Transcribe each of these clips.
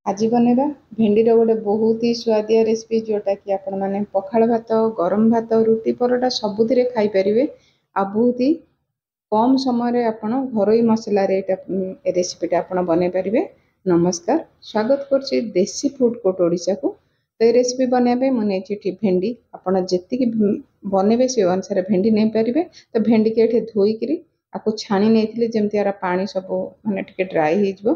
आज बनेबा भेंडीर गोटे बहुत ही स्वादिया रेसिपी जोटा कि आपण मैंने पखाल भात गरम भात रुटी परोटा सबुति खाई पारे आ बहुत ही कम समय आपण घरोई मसला रेसिपीटा आपण बनै पारे। नमस्कार, स्वागत करछि देसी फूड कोर्ट ओडिशा को। तो ये रेसिपी बनवाई मुझे भेंडी आपड़ जी बनइबे से अनुसार भेंडी नहीं पारे। तो भेंडी के ये धोईकी आपको छाणी नहीं जमी यार पानी सब मानते ड्राए हो।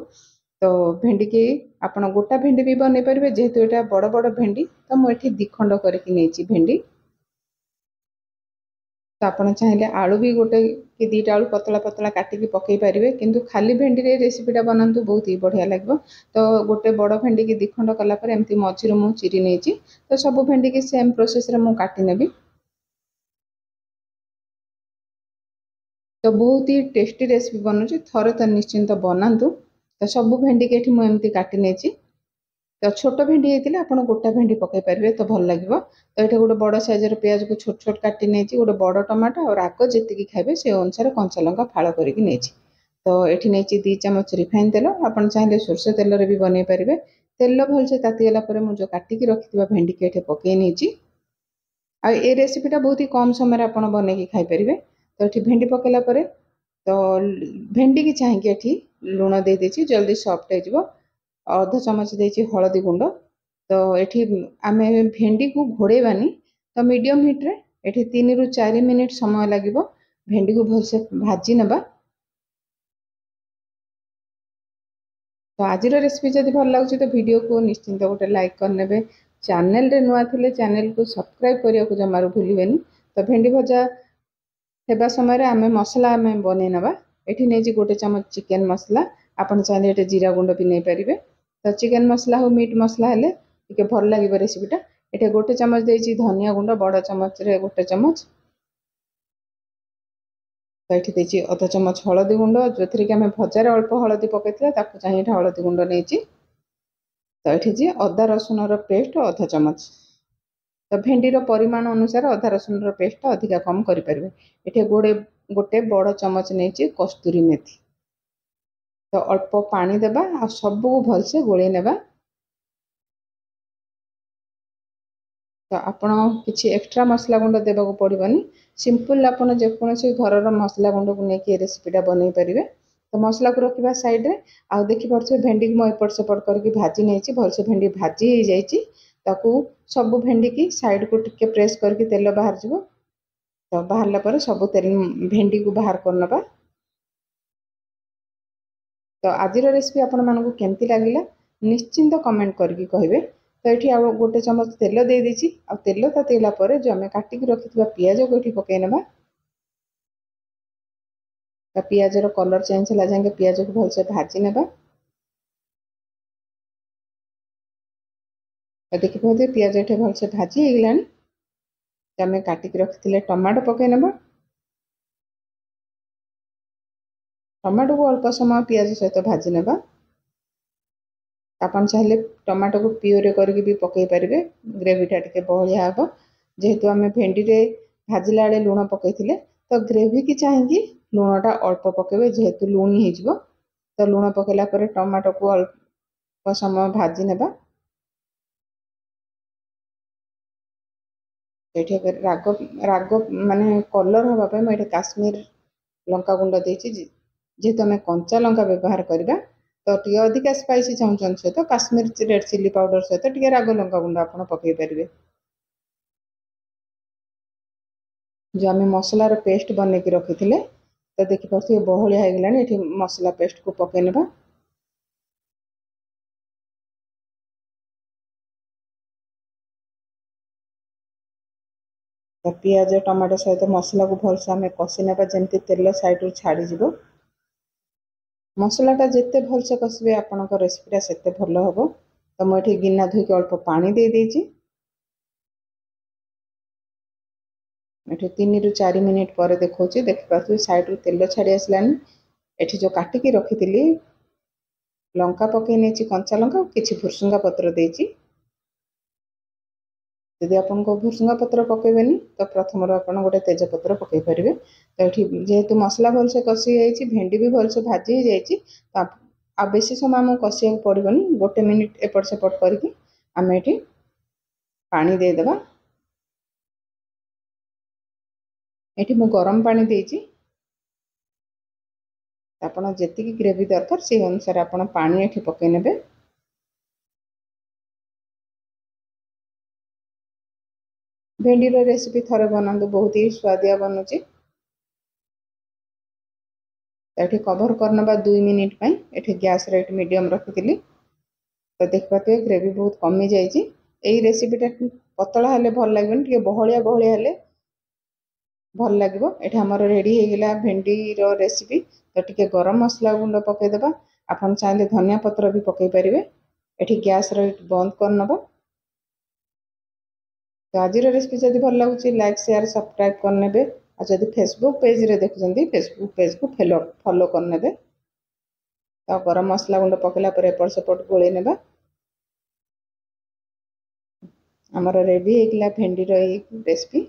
तो भेंडी की आपण गोटा भेंडी भी बनई पारे जेहेतु यहाँ बड़ बड़ भेंडी तो मुझे दिखंड करके भेंडी। तो आप चाहिए आलू भी गोटे कि दुईटा आलू पतला पतला काटिकी पकई पारे किंतु खाली भेंडी रे रेसिपीटा बनातु बहुत ही बढ़िया लगे। तो गोटे बड़ भेंडी की दिखंड कलापर एमती मझिरू मु चिरी नहीं तो सब भेंडी की सेम प्रोसेस रे मु काटी नेबी। तो बहुत ही टेस्टी रेसिपी बनूची थरे तो निश्चिंत बनातु। तो सब भेंडी के मुझे काटी नहीं तो छोट भेंडी होते आप गोटा भेंडी पकई पारे तो भल लगे। तो ये गोटे बड़ साइजर प्याज को छोट छोट काटी नहीं गोटे बड़ टमाटो और आग जी खाए से अनुसार कंचा लंका फाड़ करके नहीं। तो ये नहीं 2 चामच रिफाइन तेल आप चाहिए सोरष तेल भी बनई पारे। तेल भलसे तातीगला मुझे काटिकी रखी भेंडी के ये पकई नहीं। आ ये रेसिपीटा बहुत ही कम समय आप बनई खाई पारे। तो ये भेंडी पकईला तो भेंडी की चाहिए ये लुण दे देछि जल्दी सॉफ्ट हो। अर्ध चमच देछि हलदी गुंड। तो ये आम भेंडी को घोड़ेबानी तो मीडियम हिट रे ये 3 ରୁ 4 मिनिट समय लगे भेंडी को भलसे भाजी नबा। तो आज रेसिपी जब भल लगे तो वीडियो को निश्चिंत गोटे लाइक करने। चैनल रे नुआ थिले चैनल को सब्सक्राइब करने को जमारू भूलिबेनी। तो भेंडी भजा हेबा समय आम मसला आम बनै नबा। ये नहीं गोटे चमच चिकेन मसला आपन चाहिए ये जीरा गुंड भी नहीं पारे। तो चिकेन मसला हो मीट मसला हेले टिके भल लगे रेसिपीटा। ये गोटे चमच देछि धनिया गुंड बड़ चमच रे गोटे चमच। तो ये देछि अध चमच हलदी गुंड जो थी कि आम भजार अल्प हलदी पकई चाहिए हलदी गुंड नहीं। तो ये अदा रसुन पेस्ट अध चमच। तो भेंडीर परिमाण अनुसार अदा रसुन पेस्ट अधिका कम करें। ये गोटे बड़ चमच नहीं कस्तूरी मेथी। तो अल्प पानी देबा आ सबको भलसे गोले नेबा। तो आपण किसी एक्स्ट्रा मसला गुंड देवा को पड़ोनी सिंपल आपन जेकोसी घर मसला गुंड को लेकिन रेसिपीटा बनई पारे। तो मसला को रखा साइड रे आ देखी पारे भेंडी को मुझे एपट सेपट करके भाजी नहीं भलसे भेंडी भाजी हो जाइए। ताकू सब भेंडी की साइड को टिके प्रेस करके तेल बाहर जीव। तो बाहर सब तेल भेंडी को बाहर करनबा। तो आज रेसिपी आपण मानक केमती लगिला निश्चिंत कमेंट करके कहे। तो ये आ गोटे चमच तेल दे देछि आ तेल तातीला जो आम काटिकी रखिथिबा पियाज को ये पकई नेबा। पियाजर कलर चेंज होला जाके पियाज को भलसे भाजी नेबा। देखिए पियाज ये भलसे भाजी हो गलानी। तो आम काटिकी रखिथिले टमाटो पकई नेबा। टमाटो को अल्प समय पियाज सहित भाजी नेबा। आपन चाहिए टमाटो को प्योरे करके भी पकई पारे ग्रेवीटा टिके बहलिया हम जेहेतु आम भेंडी रे भाजिला बेले लुण पकई तो ग्रेवी की चाहिए लुणटा अल्प पकेबे जेहेतु लुणी हो। तो लुण पकईला टमाटो को अल्प समय भाजी नेबा। ये राग राग माने कलर हाँपाई मुझे काश्मीर लंका गुंड देछि जेहेतु आम कंचा लंका व्यवहार करवा। तो टी अधिका स्पाइसी चाहूँ सहित काश्मीर रेड चिली पाउडर सहित टी राग लंका गुंड आप पकई पारे। जो आम मसलार पेस्ट बनई रखी थे तो देखिए बहलिया हो गलानी। ये मसला पेस्ट को पकई नेबा। तो पियाज टमाटो सहित मसला को भलसे आम कषि नेबा जमती तेल साइड रू छाड़ीज। मसलाटा जिते भलसे कषिबे आपणक रेसिपीटा सेते भल हम। तो मुझे गिना धोईकी अल्प पानी दे देछि। ये 3 ରୁ 4 मिनिट पर देखिए देखिए साइड रू तेल छाड़ी आसलानी। ये जो काटिकी रखी लंका पकई नहीं कंचा लंका किसी भुसुंगा पत्र देछि। यदि आपको भुसुंगा पत्र पकेबेनी तो प्रथम आप गोटे तेजपत्र पकई पारे। तो ये जेहेतु मसला भलसे कषि जाइए भेंडी भी भलसे भाजी हो जाइए तो आ बेसी समय आमको कषिया पड़ोनी 1 मिनिट एपट सेपट करके आम ये पानी देदेबा। ये मु गरम पानी देती आपड़ जी ग्रेवी दरकार से अनुसार आपड़ पानी ये पकईने। भेंडीर रेसिपी थरे बनातु बहुत ही स्वादिया बनुची। ये कभर करना 2 मिनिट ये गैस रेट मीडियम रखी तो देखते ग्रेवी बहुत कमी जाइए। यही रेसिपीटा पतला हेल्ले भल लगे टे बहलिया बहलिया हेल्ले भल लगे। ये आमर रेडी होगा भेंडीर रेसिपी। तो टी गरम मसला गुंड पकईदेवा आपन चाहिए धनिया पत्र भी पकई पारे। ये गैस रेट बंद करनबा। तो आज रेसिपी जब भल लगुच लाइक शेयर सब्सक्राइब करने। और जब फेसबुक पेज रे देखुं फेसबुक पेज को फॉलो करने। तो गरम मसला गुंड पकला पर एपट सेपट गोल ने आमर रेडी होगा भेंडीर रेसिपी।